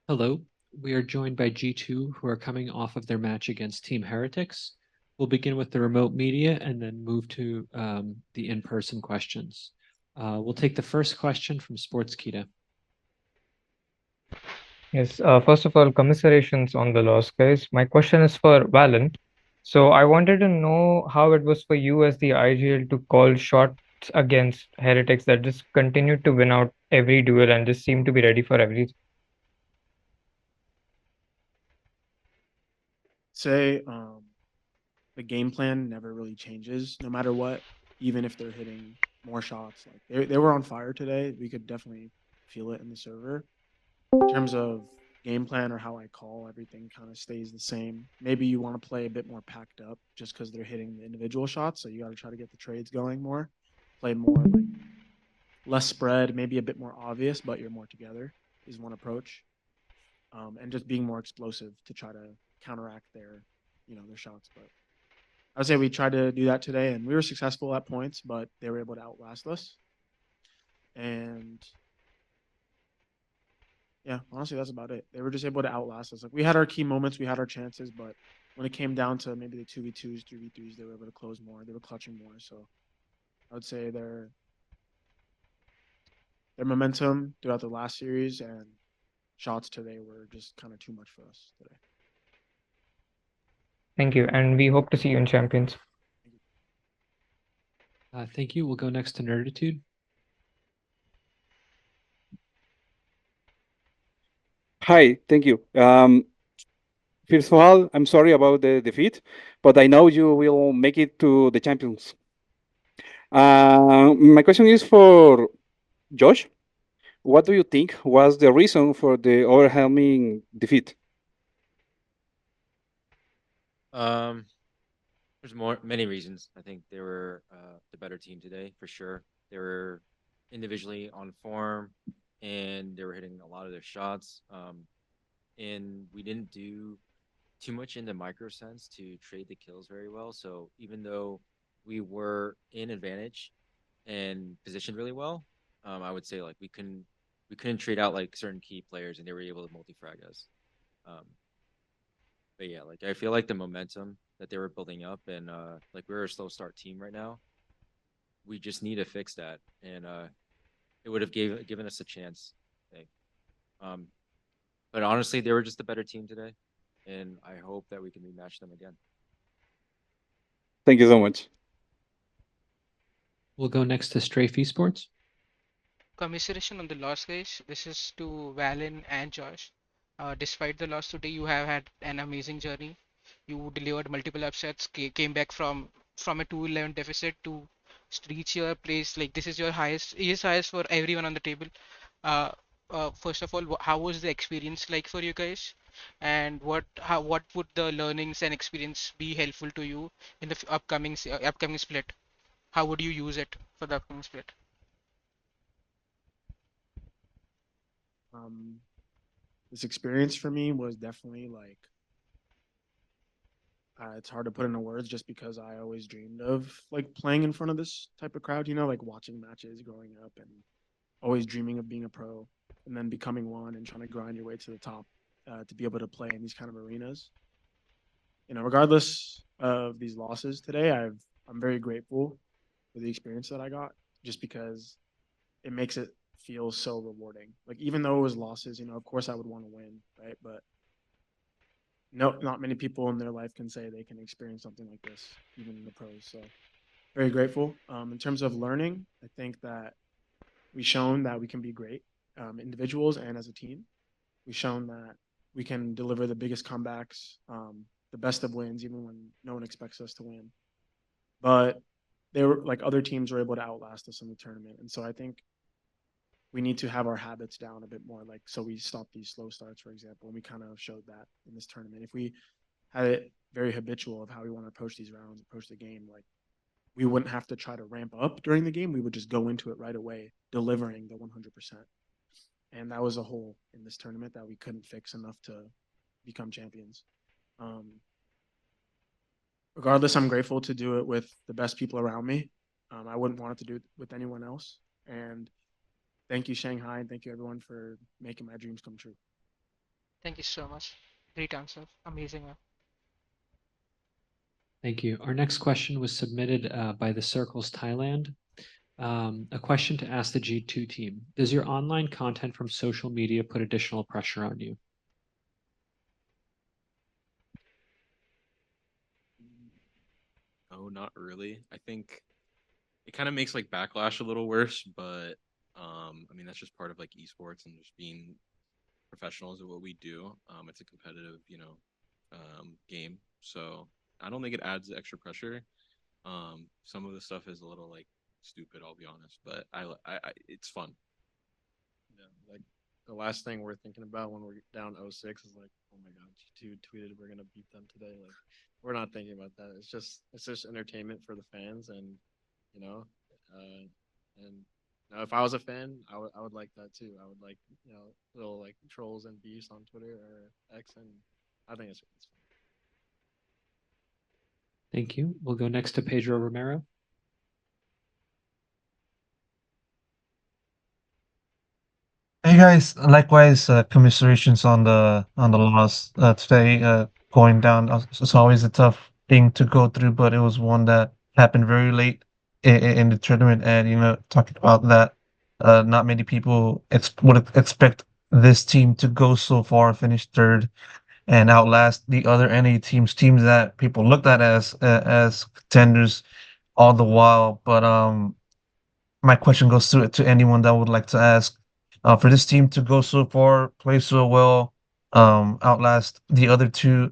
Hello, we are joined by G2 who are coming off of their match against Team Heretics. We'll begin with the remote media and then move to the in-person questions. We'll take the first question from Sportskita. Yes, first of all, commiserations on the loss, guys. My question is for Valen. So I wanted to know how it was for you as the IGL to call shots against Heretics that just continued to win out every duel and just seemed to be ready for every. Say the game plan never really changes no matter what, even if they're hitting more shots. Like they were on fire today. We could definitely feel it in the server. In terms of game plan or how I call, everything kind of stays the same. Maybe you want to play a bit more packed up just because they're hitting the individual shots. So you got to try to get the trades going more, play more like less spread, maybe a bit more obvious, but you're more together is one approach. And just being more explosive to try to counteract their shots. But I would say we tried to do that today, and we were successful at points, but they were able to outlast us. And yeah, honestly, that's about it. They were just able to outlast us. Like we had our key moments, we had our chances, but when it came down to maybe the 2v2s, 3v3s, they were able to close more. They were clutching more. So I would say their momentum throughout the last series and shots today were just kind of too much for us today. Thank you, and we hope to see you in Champions. Thank you. We'll go next to Nerditude. Hi, thank you. First of all, I'm sorry about the defeat, but I know you will make it to the champions. My question is for Josh. What do you think was the reason for the overwhelming defeat? Um, there's many reasons. I think they were the better team today for sure. They were individually on form, and they were hitting a lot of their shots. And we didn't do too much in the micro sense to trade the kills very well. So even though we were in advantage and positioned really well, I would say like we couldn't trade out like certain key players, and they were able to multi-frag us. Um, but yeah, like I feel like the momentum that they were building up, and like we're a slow start team right now. We just need to fix that, and it would have given us a chance. I think. Um, but honestly, they were just a better team today, and I hope that we can rematch them again. Thank you so much. We'll go next to Strafe Esports. Commiseration on the loss, guys. This is to Valen and Josh. Despite the loss today, you have had an amazing journey. You delivered multiple upsets, came back from a 2-11 deficit to reach your place. Like this is your highest, is highest for everyone on the table. Uh, First of all, how was the experience like for you guys? And what would the learnings and experience be helpful to you in the upcoming split? How would you use it for the upcoming split? Um, this experience for me was definitely like it's hard to put into words just because I always dreamed of like playing in front of this type of crowd, like watching matches growing up and always dreaming of being a pro and then becoming one and trying to grind your way to the top to be able to play in these kind of arenas. Regardless of these losses today, I'm very grateful for the experience that I got just because it makes it feel so rewarding. Like even though it was losses, of course I would want to win, right? But no, not many people in their life can say they can experience something like this, even in the pros. So very grateful. In terms of learning, I think that we've shown that we can be great individuals and as a team. We've shown that we can deliver the biggest comebacks, the best of wins, even when no one expects us to win. But they were like other teams were able to outlast us in the tournament, and so I think we need to have our habits down a bit more. Like so, we stop these slow starts, for example, and we kind of showed that in this tournament. If we had it very habitual of how we want to approach these rounds, approach the game, like we wouldn't have to try to ramp up during the game. We would just go into it right away, delivering the 100%. And that was a hole in this tournament that we couldn't fix enough to become champions. Um, Regardless, I'm grateful to do it with the best people around me. I wouldn't want it to do it with anyone else. And thank you, Shanghai, and thank you everyone for making my dreams come true. Thank you so much. Great answer. Amazing one. Thank you. Our next question was submitted by the Circles Thailand. A question to ask the G2 team. Does your online content from social media put additional pressure on you? No, not really. I think it kind of makes like backlash a little worse, but I mean that's just part of like esports and just being professionals at what we do. It's a competitive, game. So I don't think it adds extra pressure. Some of the stuff is a little like stupid, I'll be honest, but it's fun. Yeah, like the last thing we're thinking about when we're down 0-6 is like, oh my god, G2 tweeted we're gonna beat them today. Like, we're not thinking about that. It's just entertainment for the fans, and you know, and now if I was a fan, I would like that too. I would like little like trolls and beefs on Twitter or X, and I think it's fun. Thank you. We'll go next to Pedro Romero. Hey guys, likewise, commiserations on the loss today. Going down, it's always a tough thing to go through, but it was one that happened very late in the tournament, and talking about that, not many people would expect this team to go so far, finish third, and outlast the other NA teams that people looked at as contenders all the while. But my question goes to anyone that would like to ask. For this team to go so far, play so well, outlast the other two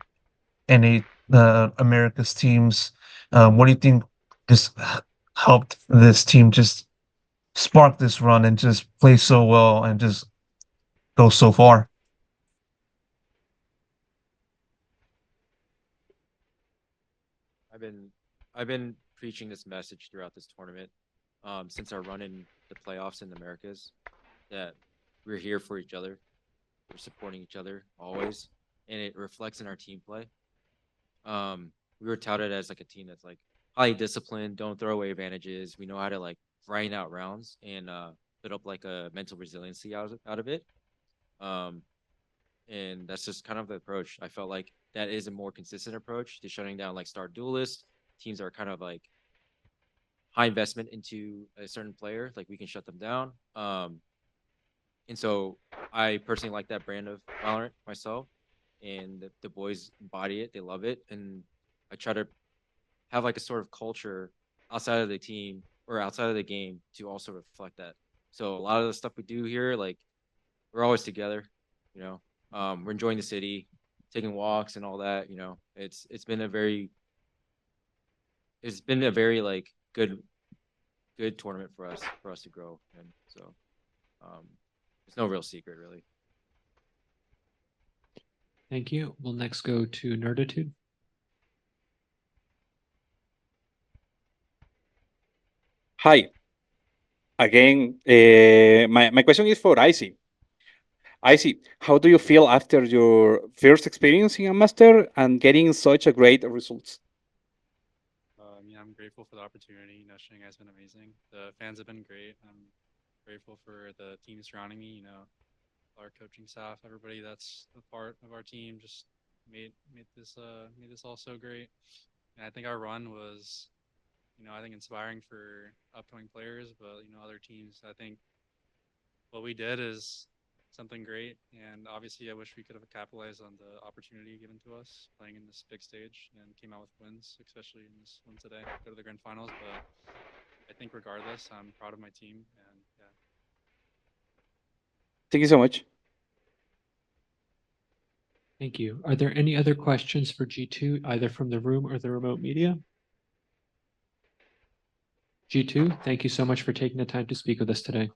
NA America's teams, what do you think just helped this team just spark this run and just play so well and just go so far? I've been preaching this message throughout this tournament, since our run in the playoffs in the Americas, that we're here for each other, we're supporting each other always, and it reflects in our team play. We were touted as like a team that's like highly disciplined, don't throw away advantages. We know how to like grind out rounds and build up like a mental resiliency out of it. And that's just kind of the approach. I felt like that is a more consistent approach to shutting down like star duelists. Teams are kind of like high investment into a certain player, like we can shut them down. And so I personally like that brand of Valorant myself, and the boys embody it. They love it, and I try to have like a sort of culture outside of the team or outside of the game to also reflect that. So a lot of the stuff we do here, like we're always together, you know. We're enjoying the city, taking walks and all that. You know, it's been a very like good tournament for us to grow, and so there's no real secret really. Thank you. We'll next go to Nerditude. Hi. Again, my question is for Icy. Icy, how do you feel after your first experience in a master and getting such a great results? I'm grateful for the opportunity. Shanghai has been amazing. The fans have been great. I'm grateful for the team surrounding me. Our coaching staff, everybody that's a part of our team, just made this all so great. And I think our run was, I think inspiring for upcoming players, but other teams. I think what we did is something great, and obviously I wish we could have capitalized on the opportunity given to us playing in this big stage and came out with wins, especially in this one today, go to the grand finals. But I think regardless, I'm proud of my team, and yeah. Thank you so much. Thank you. Are there any other questions for G2, either from the room or the remote media? G2, thank you so much for taking the time to speak with us today.